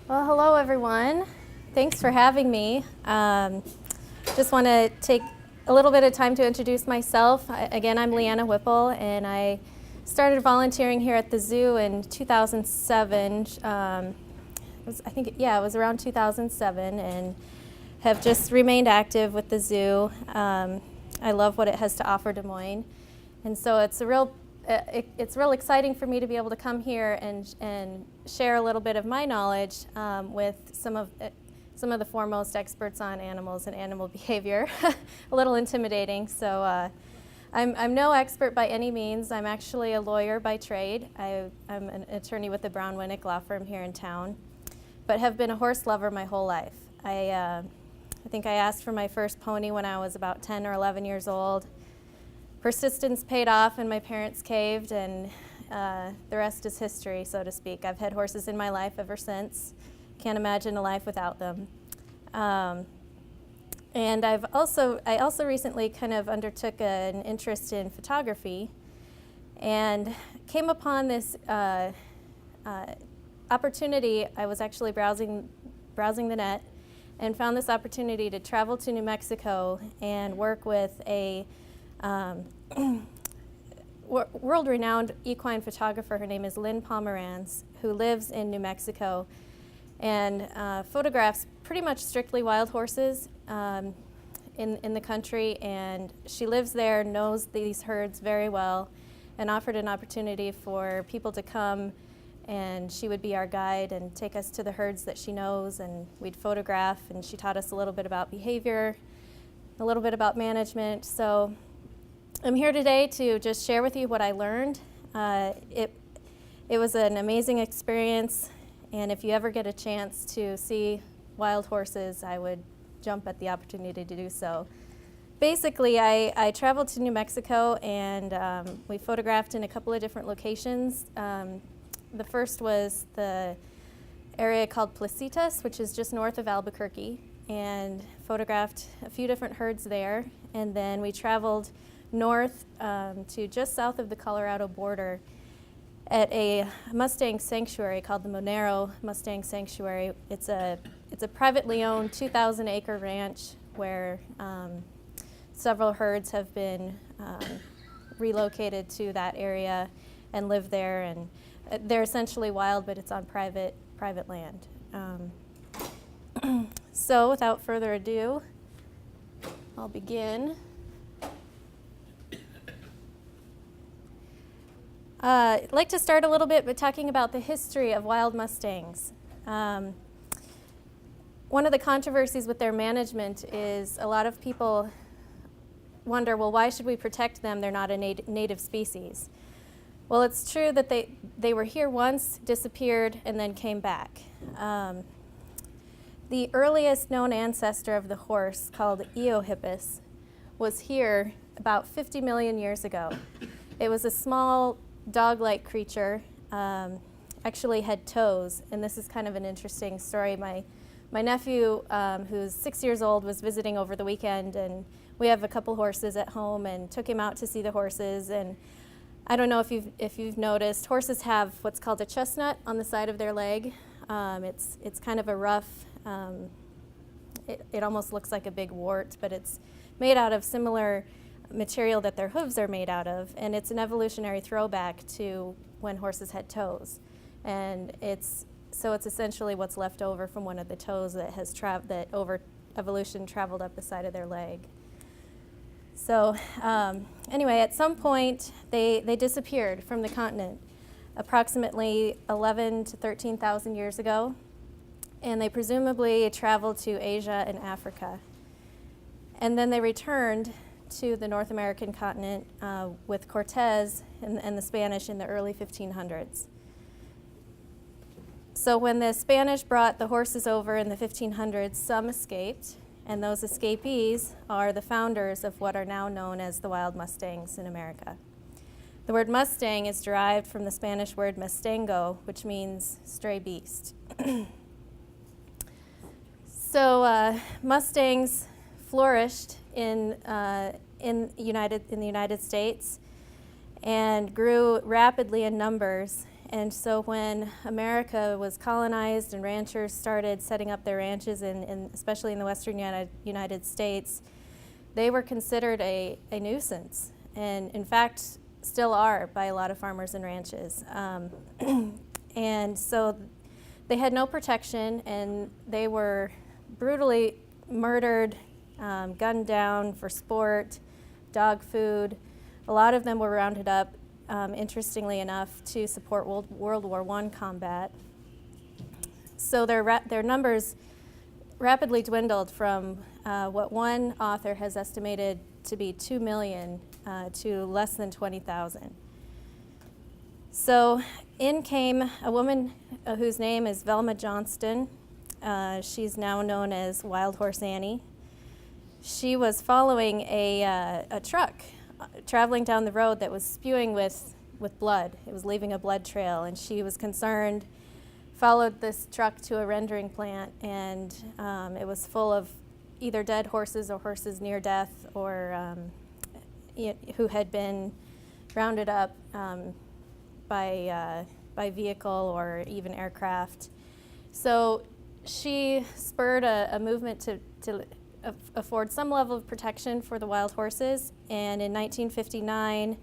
Well, hello everyone. Thanks for having me. Just want to take a little bit of time to introduce myself. Again, I'm Leanna Whipple, and I started volunteering here at the zoo in 2007. It was around 2007, and have just remained active with the zoo. I love what it has to offer Des Moines, and so it's real exciting for me to be able to come here and share a little bit of my knowledge with some of the foremost experts on animals and animal behavior. A little intimidating. So I'm no expert by any means. I'm actually a lawyer by trade. I'm an attorney with the Brown Winnick law firm here in town, but have been a horse lover my whole life. I think I asked for my first pony when I was about 10 or 11 years old. Persistence paid off and my parents caved, and the rest is history, so to speak. I've had horses in my life ever since. Can't imagine a life without them. And I also recently kind of undertook an interest in photography and came upon this opportunity. I was actually browsing the net and found this opportunity to travel to New Mexico and work with a world-renowned equine photographer. Her name is Lynn Pomeranz, who lives in New Mexico and photographs pretty much strictly wild horses in the country. And she lives there, knows these herds very well, and offered an opportunity for people to come, and she would be our guide and take us to the herds that she knows, and we'd photograph, and she taught us a little bit about behavior, a little bit about management. So I'm here today to just share with you what I learned. It was an amazing experience, and if you ever get a chance to see wild horses, I would jump at the opportunity to do so. Basically, I traveled to New Mexico, and we photographed in a couple of different locations. The first was the area called Placitas, which is just north of Albuquerque, and photographed a few different herds there. And then we traveled north to just south of the Colorado border at a Mustang sanctuary called the Monero Mustang Sanctuary. It's a privately owned 2,000-acre ranch where several herds have been relocated to that area and live there, and they're essentially wild, but it's on private land. So without further ado, I'll begin. I'd like to start a little bit by talking about the history of wild Mustangs. One of the controversies with their management is a lot of people wonder, well, why should we protect them? They're not a native species. Well, it's true that they were here once, disappeared, and then came back. The earliest known ancestor of the horse, called Eohippus, was here about 50 million years ago. It was a small dog-like creature, actually had toes, and this is kind of an interesting story. My nephew, who's 6 years old, was visiting over the weekend, and we have a couple horses at home, and took him out to see the horses. And I don't know if you've noticed, horses have what's called a chestnut on the side of their leg. It's kind of a rough, it almost looks like a big wart, but it's made out of similar material that their hooves are made out of, and it's an evolutionary throwback to when horses had toes. And it's essentially what's left over from one of the toes that over evolution traveled up the side of their leg. So anyway, at some point they disappeared from the continent, approximately 11 to 13,000 years ago, and they presumably traveled to Asia and Africa. And then they returned to the North American continent with Cortez and the Spanish in the early 1500s. So when the Spanish brought the horses over in the 1500s, some escaped, and those escapees are the founders of what are now known as the wild Mustangs in America. The word Mustang is derived from the Spanish word mustango, which means stray beast. So Mustangs flourished in the United States and grew rapidly in numbers And so when America was colonized and ranchers started setting up their ranches, especially in the western United States, they were considered a nuisance, and in fact still are by a lot of farmers and ranches. And so they had no protection, and they were brutally murdered, gunned down for sport, dog food. A lot of them were rounded up, interestingly enough, to support World War I combat. So their numbers rapidly dwindled from what one author has estimated to be 2 million to less than 20,000. So in came a woman whose name is Velma Johnston. She's now known as Wild Horse Annie. She was following a truck traveling down the road that was spewing with blood. It was leaving a blood trail, and she was concerned, followed this truck to a rendering plant, and it was full of either dead horses or horses near death, or who had been rounded up by vehicle or even aircraft. So she spurred a movement to afford some level of protection for the wild horses, and in 1959,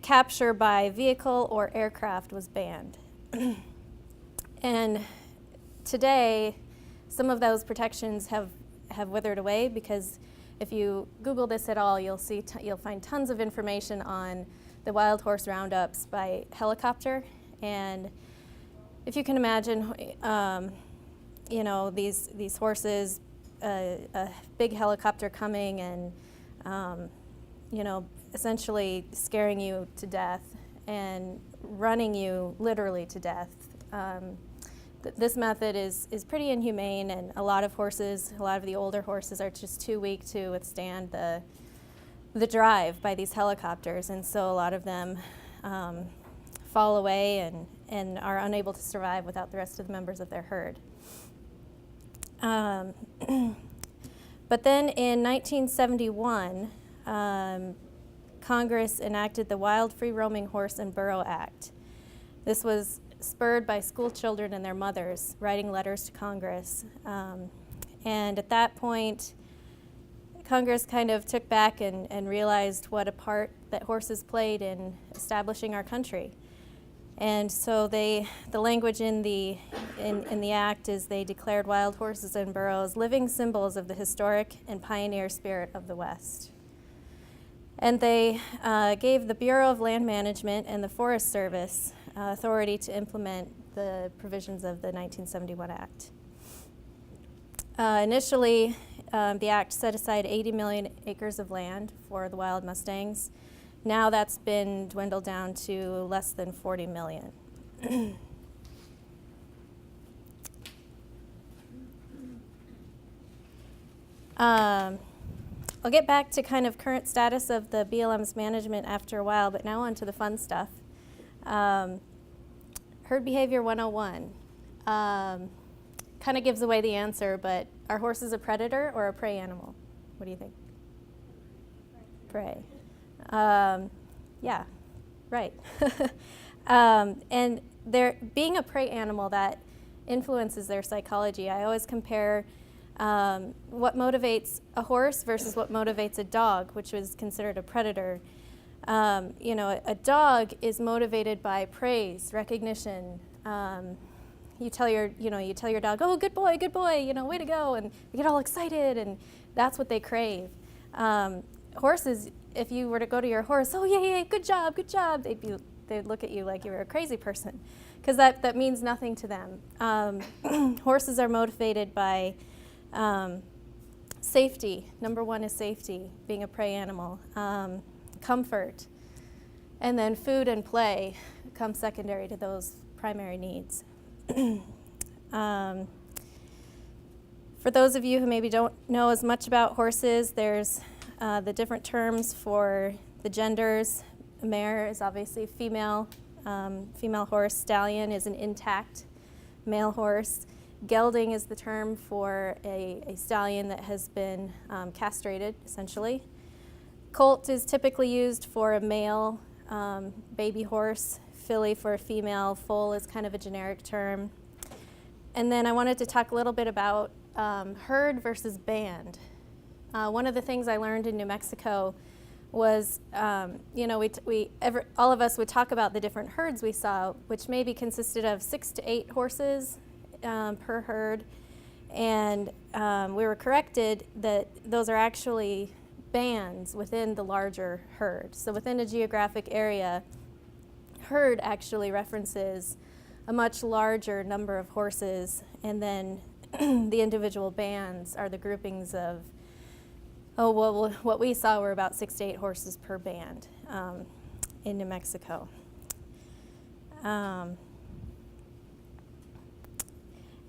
capture by vehicle or aircraft was banned. And today, some of those protections have withered away, because if you Google this at all, you'll find tons of information on the wild horse roundups by helicopter. And if you can imagine, these horses, a big helicopter coming and, essentially scaring you to death and running you literally to death. This method is pretty inhumane, and a lot of the older horses are just too weak to withstand the drive by these helicopters, and so a lot of them fall away and are unable to survive without the rest of the members of their herd. But then in 1971, Congress enacted the Wild Free Roaming Horse and Burro Act. This was spurred by school children and their mothers writing letters to Congress. And at that point, Congress kind of took back and realized what a part that horses played in establishing our country. And so the language in the act is they declared wild horses and burros living symbols of the historic and pioneer spirit of the West. And they gave the Bureau of Land Management and the Forest Service authority to implement the provisions of the 1971 Act. Initially, the Act set aside 80 million acres of land for the wild Mustangs. Now that's been dwindled down to less than 40 million. I'll get back to kind of current status of the BLM's management after a while, but now on to the fun stuff. Herd behavior 101. Kind of gives away the answer, but are horses a predator or a prey animal? What do you think? Prey. Yeah, right. And being a prey animal, that influences their psychology. I always compare what motivates a horse versus what motivates a dog, which was considered a predator. A dog is motivated by praise, recognition. You tell your dog, "Oh, good boy, way to go," and they get all excited, and that's what they crave. Horses, if you were to go to your horse, "Oh, yeah, good job," they'd look at you like you were a crazy person, because that means nothing to them. Horses are motivated by safety. Number one is safety, being a prey animal. Comfort, and then food and play come secondary to those primary needs. For those of you who maybe don't know as much about horses, there's the different terms for the genders. A mare is obviously female horse. Stallion is an intact male horse. Gelding is the term for a stallion that has been castrated, essentially. Colt is typically used for a male baby horse, filly for a female, foal is kind of a generic term. And then I wanted to talk a little bit about herd versus band. One of the things I learned in New Mexico was, all of us would talk about the different herds we saw, which maybe consisted of 6 to 8 horses per herd. And we were corrected that those are actually bands within the larger herd. So within a geographic area, herd actually references a much larger number of horses, and then the individual bands are the groupings of, what we saw were about 6 to 8 horses per band in New Mexico.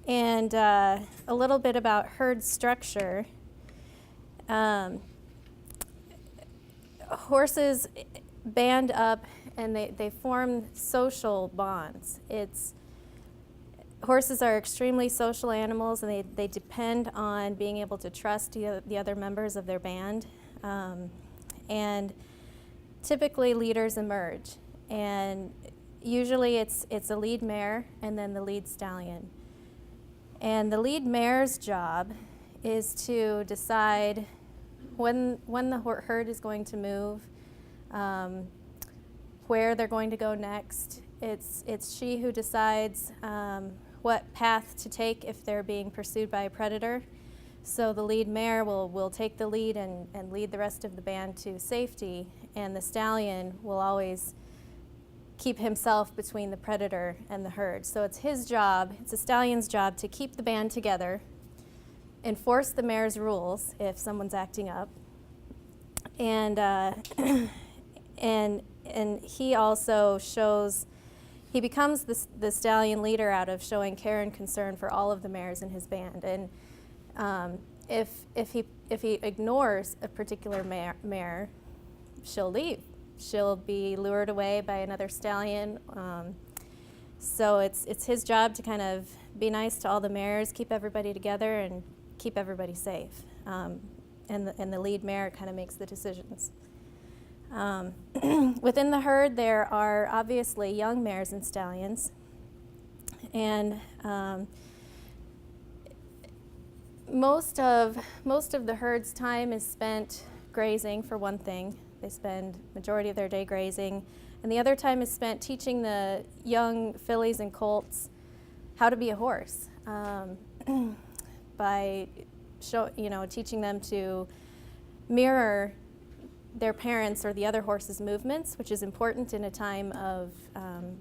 And a little bit about herd structure. Horses band up and they form social bonds. Horses are extremely social animals, and they depend on being able to trust the other members of their band. And typically leaders emerge, and usually it's a lead mare and then the lead stallion. And the lead mare's job is to decide when the herd is going to move, where they're going to go next. It's she who decides what path to take if they're being pursued by a predator. So the lead mare will take the lead and lead the rest of the band to safety, and the stallion will always keep himself between the predator and the herd. So it's his job, it's the stallion's job to keep the band together, enforce the mare's rules if someone's acting up, and he also he becomes the stallion leader out of showing care and concern for all of the mares in his band. And if he ignores a particular mare, she'll leave. She'll be lured away by another stallion. So it's his job to kind of be nice to all the mares, keep everybody together, and keep everybody safe. And the lead mare kind of makes the decisions. Within the herd, there are obviously young mares and stallions, and most of the herd's time is spent grazing, for one thing. They spend majority of their day grazing, and the other time is spent teaching the young fillies and colts how to be a horse, by teaching them to mirror their parents or the other horse's movements, which is important in a time of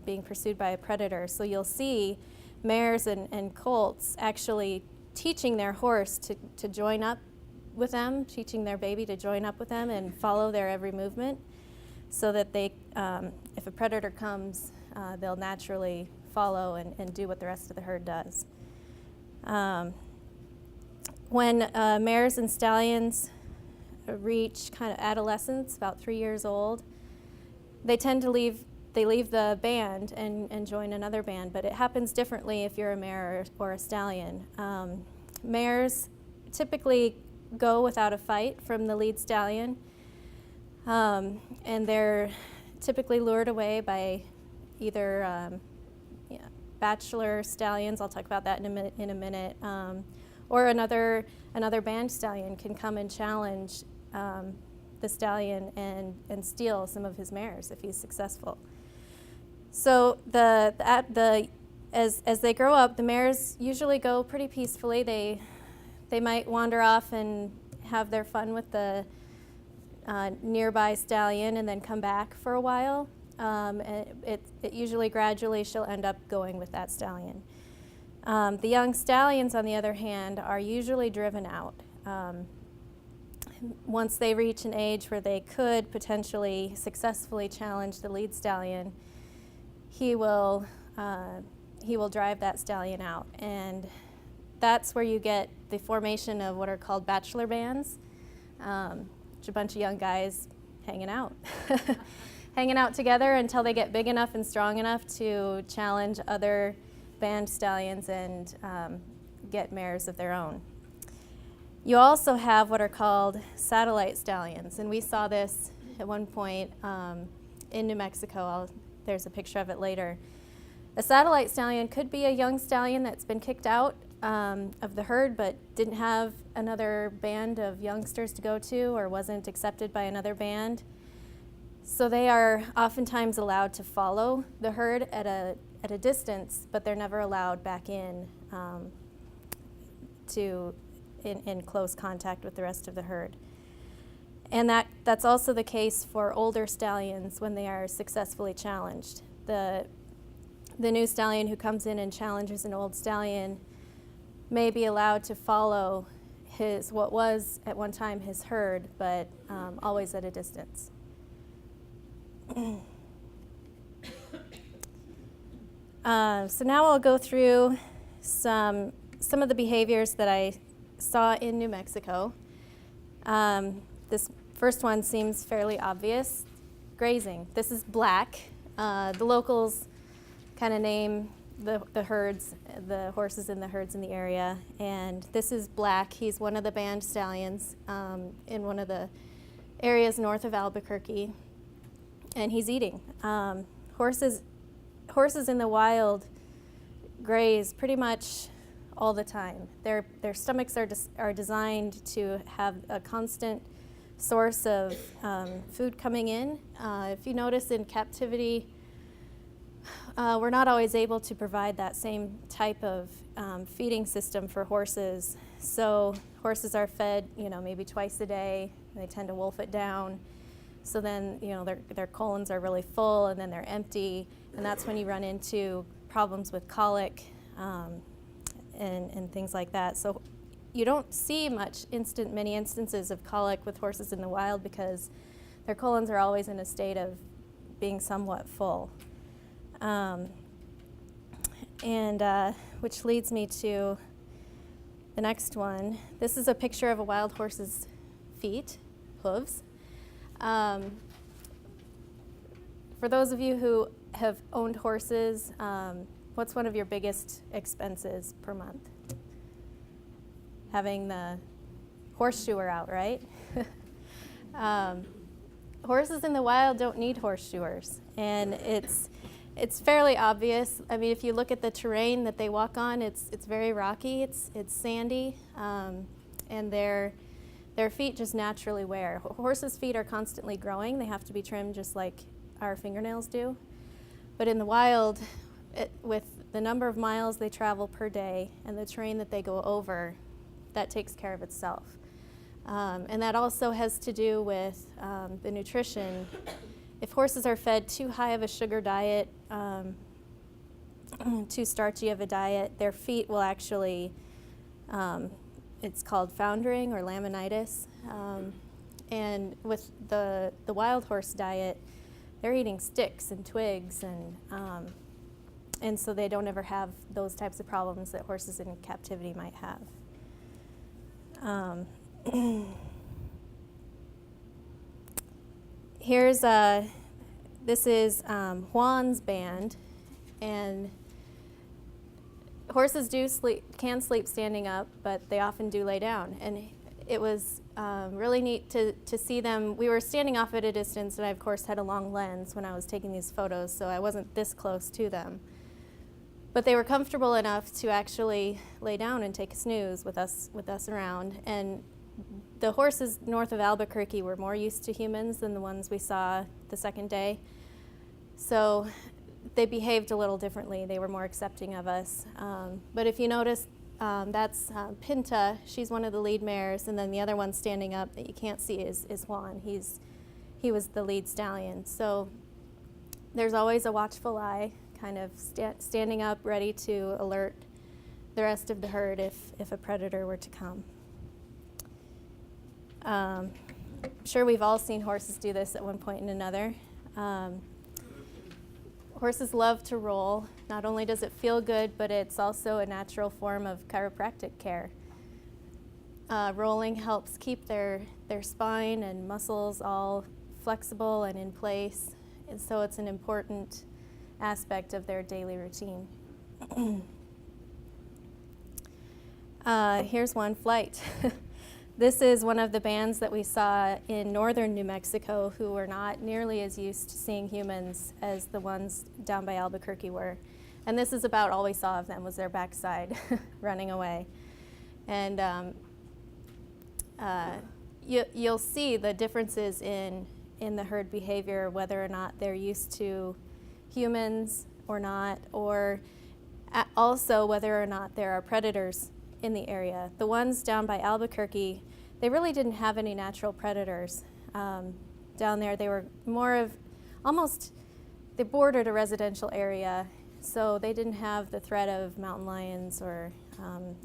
being pursued by a predator. So you'll see mares and colts actually teaching their horse to join up with them, teaching their baby to join up with them and follow their every movement, so that they, if a predator comes, they'll naturally follow and do what the rest of the herd does. When mares and stallions reach kind of adolescence, about 3 years old, they tend to leave the band and join another band, but it happens differently if you're a mare or a stallion. Mares typically go without a fight from the lead stallion, and they're typically lured away by either bachelor stallions, I'll talk about that in a minute, or another band stallion can come and challenge the stallion and steal some of his mares if he's successful. So as they grow up, the mares usually go pretty peacefully. They might wander off and have their fun with the nearby stallion and then come back for a while. It usually gradually she'll end up going with that stallion. The young stallions, on the other hand, are usually driven out. Once they reach an age where they could potentially successfully challenge the lead stallion, he will drive that stallion out. And that's where you get the formation of what are called bachelor bands, which are a bunch of young guys hanging out. Hanging out together until they get big enough and strong enough to challenge other band stallions and get mares of their own. You also have what are called satellite stallions, and we saw this at one point in New Mexico. There's a picture of it later. A satellite stallion could be a young stallion that's been kicked out of the herd but didn't have another band of youngsters to go to or wasn't accepted by another band. So they are oftentimes allowed to follow the herd at a distance, but they're never allowed back in in close contact with the rest of the herd. And that's also the case for older stallions when they are successfully challenged. The new stallion who comes in and challenges an old stallion may be allowed to follow what was at one time his herd, but always at a distance. So now I'll go through some of the behaviors that I saw in New Mexico. This first one seems fairly obvious. Grazing. This is Black. The locals kind of name the herds, the horses in the herds in the area. And this is Black. He's one of the band stallions in one of the areas north of Albuquerque. And he's eating. Horses in the wild graze pretty much all the time. Their stomachs are designed to have a constant source of food coming in. If you notice in captivity, we're not always able to provide that same type of feeding system for horses. So horses are fed, maybe twice a day. They tend to wolf it down. So then, their colons are really full and then they're empty. And that's when you run into problems with colic and things like that. So you don't see many instances of colic with horses in the wild because their colons are always in a state of being somewhat full. Which leads me to the next one. This is a picture of a wild horse's feet, hooves. For those of you who have owned horses, what's one of your biggest expenses per month? Having the horseshoer out, right? Horses in the wild don't need horseshoers, and it's fairly obvious. I mean, if you look at the terrain that they walk on, it's very rocky, it's sandy, and their feet just naturally wear. Horses' feet are constantly growing. They have to be trimmed just like our fingernails do. But in the wild, with the number of miles they travel per day and the terrain that they go over, that takes care of itself. And that also has to do with the nutrition. If horses are fed too high of a sugar diet, too starchy of a diet, their feet will actually, it's called foundering or laminitis. And with the wild horse diet, they're eating sticks and twigs, and so they don't ever have those types of problems that horses in captivity might have. This is Juan's band, and horses can sleep standing up, but they often do lay down. And it was really neat to see them. We were standing off at a distance, and I, of course, had a long lens when I was taking these photos, so I wasn't this close to them. But they were comfortable enough to actually lay down and take a snooze with us around. And the horses north of Albuquerque were more used to humans than the ones we saw the second day. So they behaved a little differently. They were more accepting of us. But if you notice, that's Pinta. She's one of the lead mares, and then the other one standing up that you can't see is Juan. He was the lead stallion. So there's always a watchful eye, kind of standing up, ready to alert the rest of the herd if a predator were to come. I'm sure we've all seen horses do this at one point and another. Horses love to roll. Not only does it feel good, but it's also a natural form of chiropractic care. Rolling helps keep their spine and muscles all flexible and in place, and so it's an important aspect of their daily routine. Here's one, flight. This is one of the bands that we saw in northern New Mexico who were not nearly as used to seeing humans as the ones down by Albuquerque were. And this is about all we saw of them was their backside running away. And you'll see the differences in the herd behavior, whether or not they're used to humans or not, or also whether or not there are predators in the area. The ones down by Albuquerque, they really didn't have any natural predators. Down there, they were more of almost, they bordered a residential area, so they didn't have the threat of mountain lions or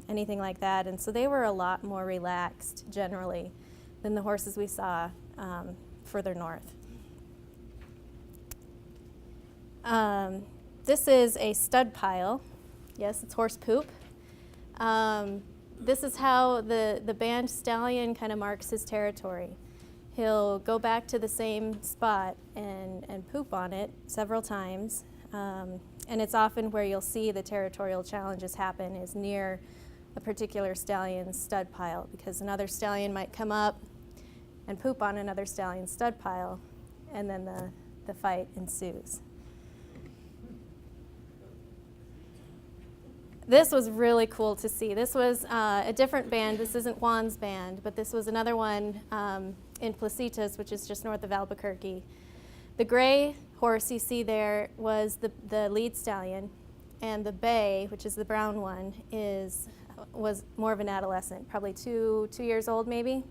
anything like that, and so they were a lot more relaxed generally than the horses we saw further north. This is a stud pile. Yes, it's horse poop. This is how the band stallion kind of marks his territory. He'll go back to the same spot and poop on it several times. And it's often where you'll see the territorial challenges happen is near a particular stallion's stud pile, because another stallion might come up and poop on another stallion's stud pile, and then the fight ensues. This was really cool to see. This was a different band. This isn't Juan's band, but this was another one in Placitas, which is just north of Albuquerque. The gray horse you see there was the lead stallion, and the bay, which is the brown one, was more of an adolescent, probably two years old maybe.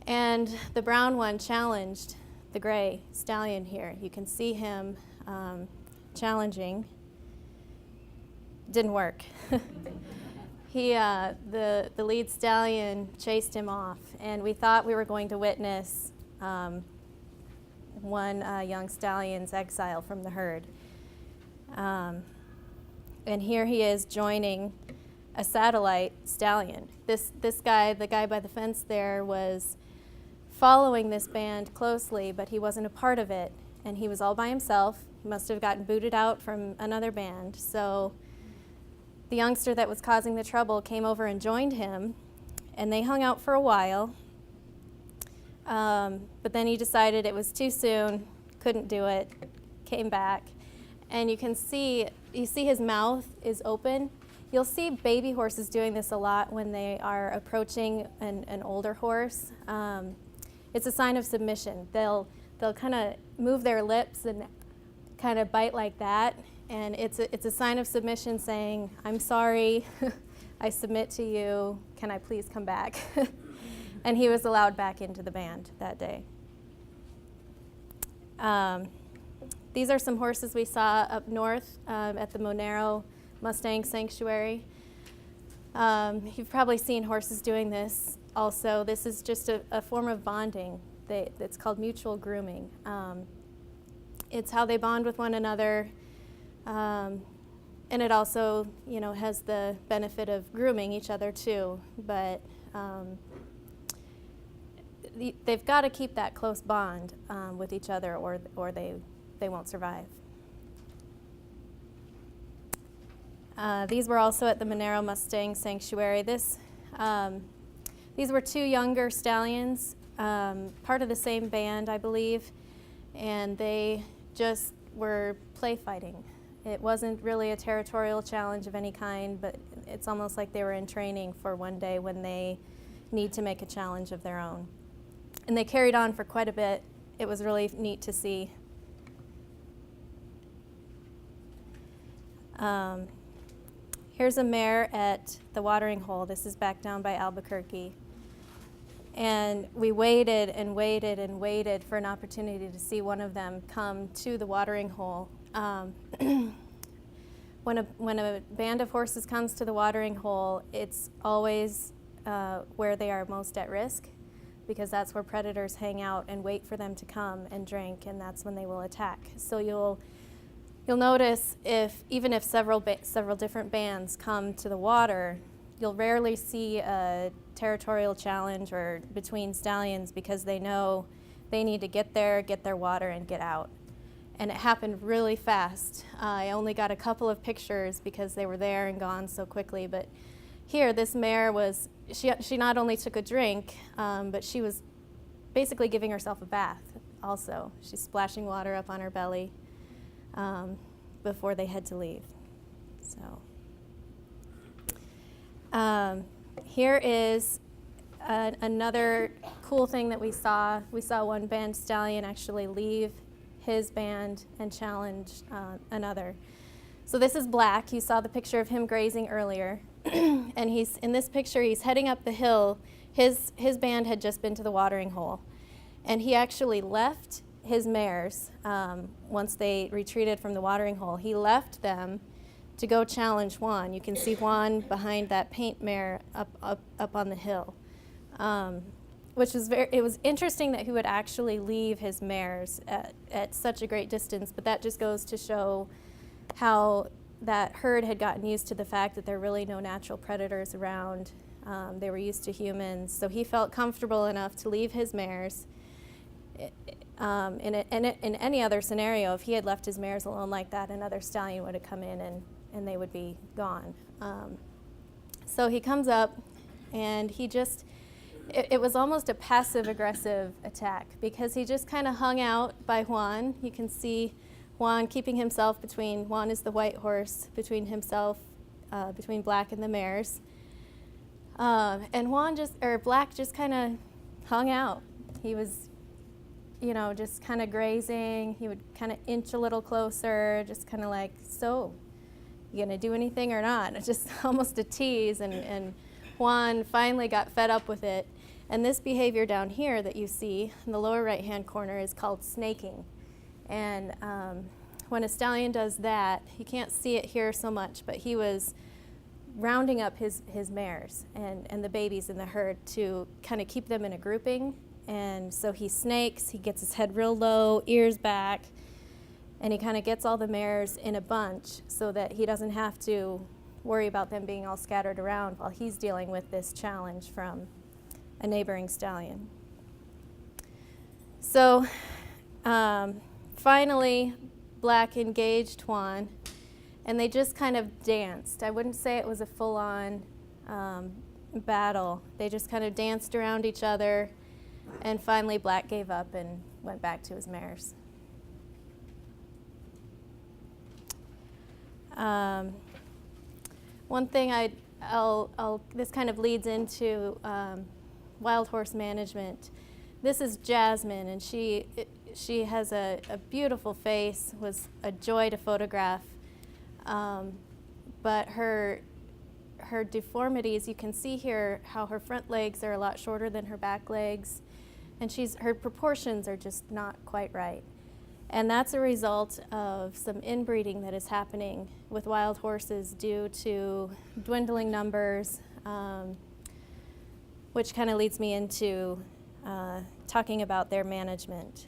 And the brown one challenged the gray stallion here. You can see him challenging. Didn't work. The lead stallion chased him off, and we thought we were going to witness one young stallion's exile from the herd. And here he is joining a satellite stallion. This guy, the guy by the fence there, was following this band closely, but he wasn't a part of it, and he was all by himself. He must have gotten booted out from another band. So the youngster that was causing the trouble came over and joined him, and they hung out for a while. But then he decided it was too soon, couldn't do it, came back. And you see his mouth is open. You'll see baby horses doing this a lot when they are approaching an older horse. It's a sign of submission. They'll kind of move their lips and kind of bite like that. And it's a sign of submission saying, I'm sorry, I submit to you, can I please come back? And he was allowed back into the band that day. These are some horses we saw up north at the Monero Mustang Sanctuary. You've probably seen horses doing this also. This is just a form of bonding. It's called mutual grooming. It's how they bond with one another. And it also, has the benefit of grooming each other too. But they've got to keep that close bond with each other, or they won't survive. These were also at the Monero Mustang Sanctuary. These were two younger stallions, part of the same band, I believe, and they just were play fighting. It wasn't really a territorial challenge of any kind, but it's almost like they were in training for one day when they need to make a challenge of their own. And they carried on for quite a bit. It was really neat to see. Here's a mare at the watering hole. This is back down by Albuquerque. And we waited and waited and waited for an opportunity to see one of them come to the watering hole. When a band of horses comes to the watering hole, it's always where they are most at risk, because that's where predators hang out and wait for them to come and drink, and that's when they will attack. So you'll notice even if several different bands come to the water, you'll rarely see a territorial challenge or between stallions, because they know they need to get there, get their water, and get out. And it happened really fast. I only got a couple of pictures because they were there and gone so quickly, but here, this mare was, she not only took a drink, but she was basically giving herself a bath also. She's splashing water up on her belly before they had to leave. So here is another cool thing that we saw. We saw one band stallion actually leave his band and challenge another. So this is Black. You saw the picture of him grazing earlier. And he's in this picture, he's heading up the hill. His band had just been to the watering hole. And he actually left his mares once they retreated from the watering hole. He left them to go challenge Juan. You can see Juan behind that paint mare up on the hill. Which was it was interesting that he would actually leave his mares at such a great distance, but that just goes to show how that herd had gotten used to the fact that there are really no natural predators around. They were used to humans, so he felt comfortable enough to leave his mares. In any other scenario, if he had left his mares alone like that, another stallion would have come in and they would be gone. So he comes up, and he just, it was almost a passive-aggressive attack, because he just kind of hung out by Juan. You can see Juan keeping himself between, Juan is the white horse, between himself, between Black and the mares. And Black just kind of hung out. He was, just kind of grazing. He would kind of inch a little closer, just kind of like, so, you gonna do anything or not? It's just almost a tease, and Juan finally got fed up with it. And this behavior down here that you see in the lower right-hand corner is called snaking. And when a stallion does that, you can't see it here so much, but he was rounding up his mares and the babies in the herd to kind of keep them in a grouping. And so he snakes, he gets his head real low, ears back, and he kind of gets all the mares in a bunch so that he doesn't have to worry about them being all scattered around while he's dealing with this challenge from a neighboring stallion. So finally, Black engaged Juan, and they just kind of danced. I wouldn't say it was a full-on battle. They just kind of danced around each other, and finally Black gave up and went back to his mares. One thing this kind of leads into wild horse management. This is Jasmine, and she has a beautiful face, was a joy to photograph. But her deformities, you can see here how her front legs are a lot shorter than her back legs, and her proportions are just not quite right. And that's a result of some inbreeding that is happening with wild horses due to dwindling numbers, which kind of leads me into talking about their management.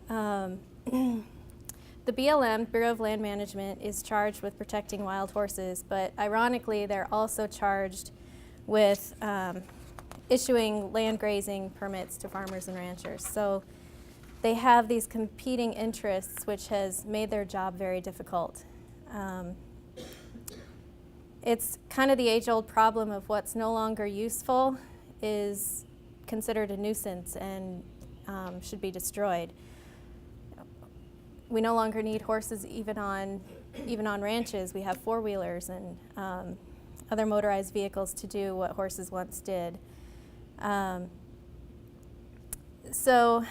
The BLM, Bureau of Land Management, is charged with protecting wild horses, but ironically, they're also charged with issuing land grazing permits to farmers and ranchers. So they have these competing interests, which has made their job very difficult. It's kind of the age-old problem of what's no longer useful is considered a nuisance and should be destroyed. We no longer need horses even on ranches. We have four-wheelers and other motorized vehicles to do what horses once did. So,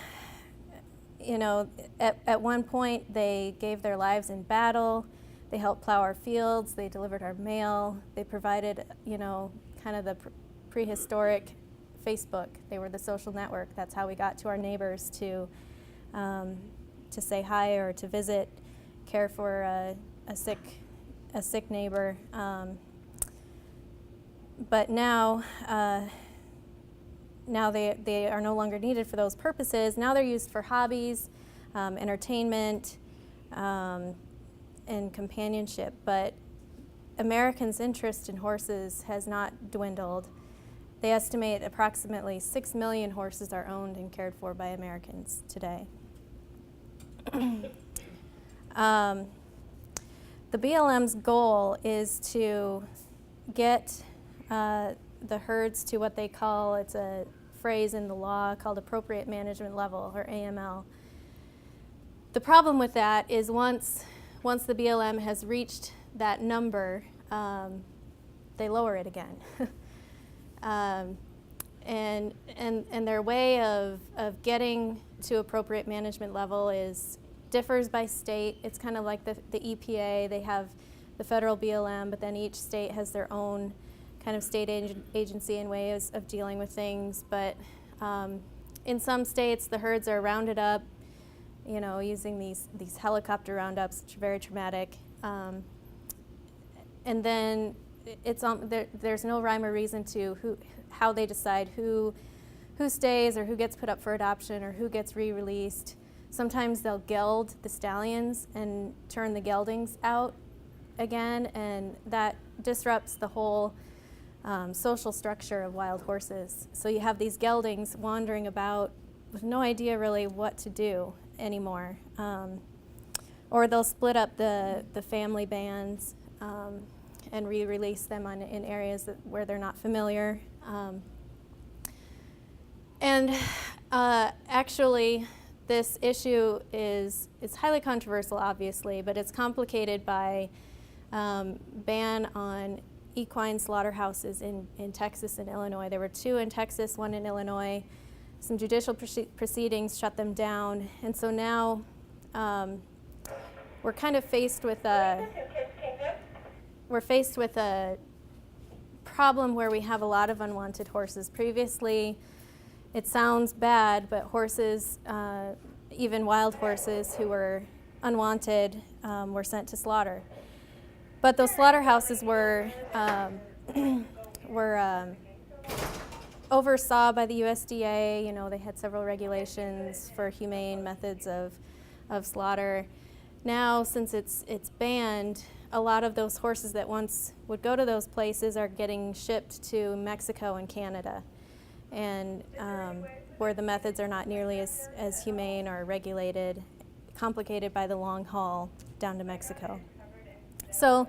at one point they gave their lives in battle. They helped plow our fields. They delivered our mail. They provided, kind of the prehistoric Facebook. They were the social network. That's how we got to our neighbors to say hi or to visit, care for a sick neighbor. But now they are no longer needed for those purposes. Now they're used for hobbies, entertainment, and companionship. But Americans' interest in horses has not dwindled. They estimate approximately 6 million horses are owned and cared for by Americans today. The BLM's goal is to get the herds to what they call, it's a phrase in the law called appropriate management level, or AML. The problem with that is once the BLM has reached that number, they lower it again. And their way of getting to appropriate management level differs by state. It's kind of like the EPA. They have the federal BLM, but then each state has their own kind of state agency and ways of dealing with things. But in some states, the herds are rounded up, you know, using these helicopter roundups, which are very traumatic. And then there's no rhyme or reason to how they decide who stays or who gets put up for adoption or who gets re-released. Sometimes they'll geld the stallions and turn the geldings out again, and that disrupts the whole social structure of wild horses. So you have these geldings wandering about with no idea really what to do anymore. Or they'll split up the family bands and re-release them in areas where they're not familiar. Actually, this issue is highly controversial, obviously, but it's complicated by ban on equine slaughterhouses in Texas and Illinois. There were 2 in Texas, 1 in Illinois. Some judicial proceedings shut them down, and so now we're kind of faced with a problem where we have a lot of unwanted horses. Previously, it sounds bad, but horses, even wild horses who were unwanted, were sent to slaughter. But those slaughterhouses were oversaw by the USDA. You know, they had several regulations for humane methods of slaughter. Now, since it's banned, a lot of those horses that once would go to those places are getting shipped to Mexico and Canada, and where the methods are not nearly as humane or regulated, complicated by the long haul down to Mexico. So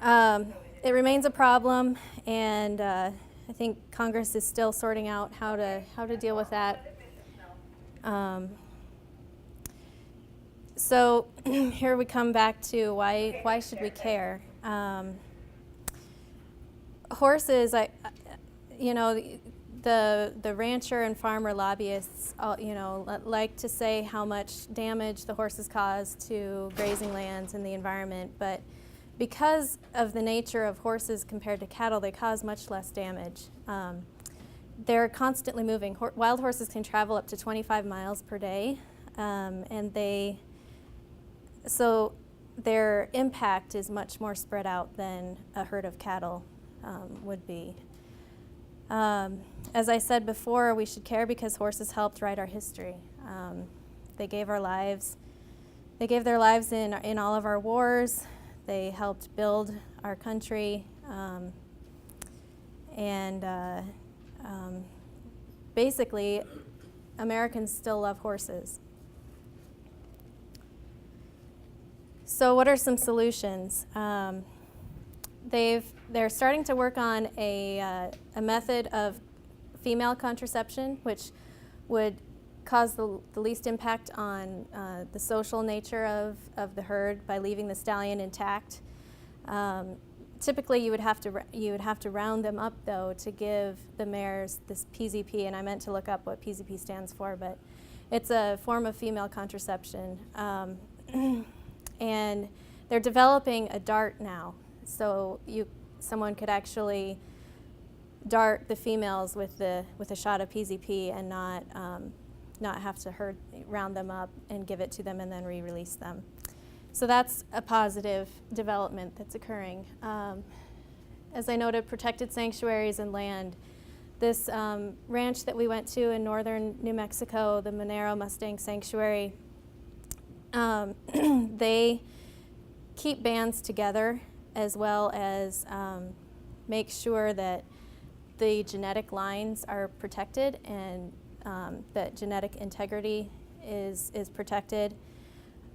it remains a problem, and I think Congress is still sorting out how to deal with that. So here we come back to why should we care? Horses, the rancher and farmer lobbyists, like to say how much damage the horses cause to grazing lands and the environment, but because of the nature of horses compared to cattle, they cause much less damage. They're constantly moving. Wild horses can travel up to 25 miles per day, so their impact is much more spread out than a herd of cattle would be. As I said before, we should care because horses helped write our history. They gave their lives in all of our wars. They helped build our country, basically, Americans still love horses. So what are some solutions? They're starting to work on a method of female contraception, which would cause the least impact on the social nature of the herd by leaving the stallion intact. Typically, you would have to round them up, though, to give the mares this PZP, and I meant to look up what PZP stands for, but it's a form of female contraception. And they're developing a dart now, so someone could actually dart the females with a shot of PZP and not have to round them up and give it to them and then re-release them. So that's a positive development that's occurring. As I noted, protected sanctuaries and land. This ranch that we went to in northern New Mexico, the Monero Mustang Sanctuary, they keep bands together as well as make sure that the genetic lines are protected and that genetic integrity is protected.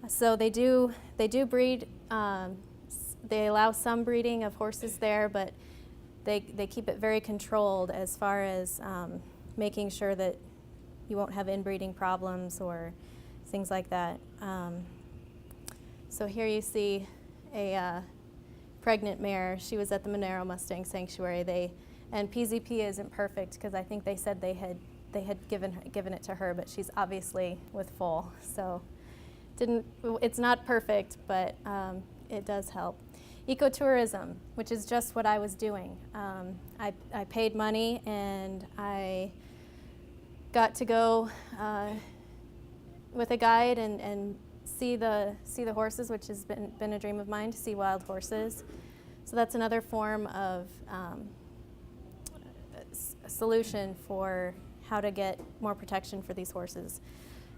So they do breed they allow some breeding of horses there, but they keep it very controlled as far as making sure that you won't have inbreeding problems or things like that. So here you see a pregnant mare. She was at the Monero Mustang Sanctuary. And PZP isn't perfect because I think they said they had given it to her, but she's obviously with foal. So it's not perfect, but it does help. Ecotourism, which is just what I was doing. I paid money and I got to go with a guide and see the horses, which has been a dream of mine, to see wild horses. So that's another form of a solution for how to get more protection for these horses.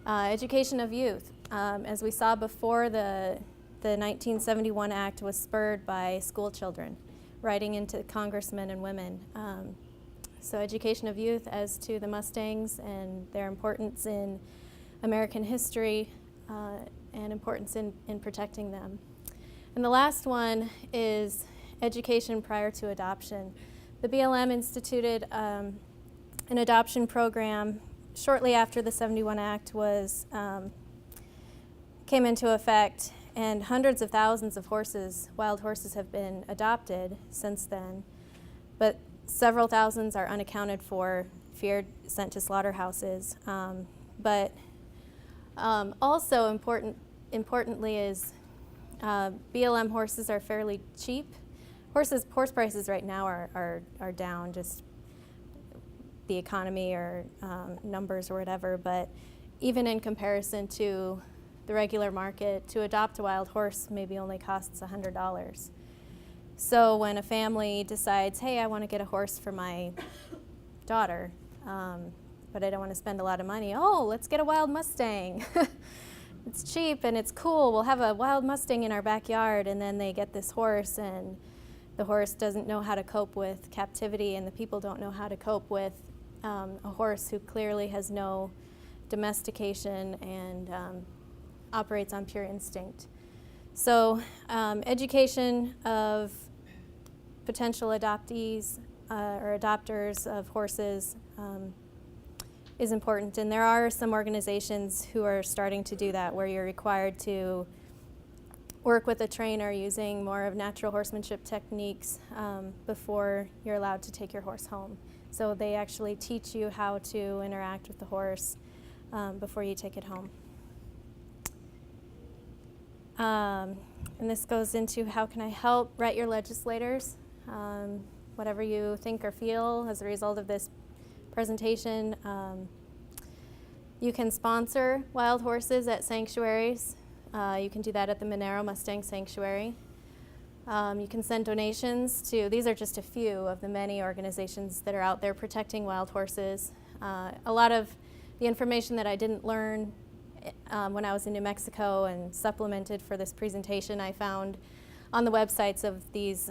Education of youth. As we saw before, the 1971 Act was spurred by school children writing into congressmen and women. So education of youth as to the Mustangs and their importance in American history and importance in protecting them. And the last one is education prior to adoption. The BLM instituted an adoption program shortly after the 71 Act came into effect, and hundreds of thousands of horses, wild horses, have been adopted since then. But several thousands are unaccounted for, feared sent to slaughterhouses. Also importantly is BLM horses are fairly cheap. Horse prices right now are down, just the economy or numbers or whatever, but even in comparison to the regular market, to adopt a wild horse maybe only costs $100. So when a family decides, hey, I want to get a horse for my daughter, but I don't want to spend a lot of money, oh, let's get a wild Mustang. It's cheap and it's cool, we'll have a wild Mustang in our backyard, and then they get this horse and the horse doesn't know how to cope with captivity, and the people don't know how to cope with a horse who clearly has no domestication and operates on pure instinct. So education of potential adoptees or adopters of horses is important, and there are some organizations who are starting to do that, where you're required to work with a trainer using more of natural horsemanship techniques before you're allowed to take your horse home. So they actually teach you how to interact with the horse before you take it home. And this goes into how can I help? Write your legislators. Whatever you think or feel as a result of this presentation. You can sponsor wild horses at sanctuaries. You can do that at the Monero Mustang Sanctuary. You can send donations to, these are just a few of the many organizations that are out there protecting wild horses. A lot of the information that I didn't learn when I was in New Mexico and supplemented for this presentation, I found on the websites of these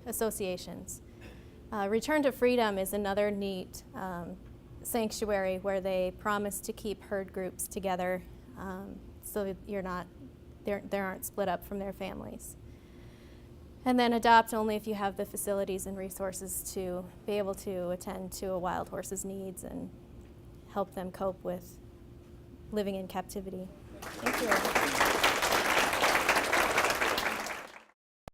associations. Return to Freedom is another neat sanctuary where they promise to keep herd groups together so they aren't split up from their families. And then adopt only if you have the facilities and resources to be able to attend to a wild horse's needs and help them cope with living in captivity. Thank you.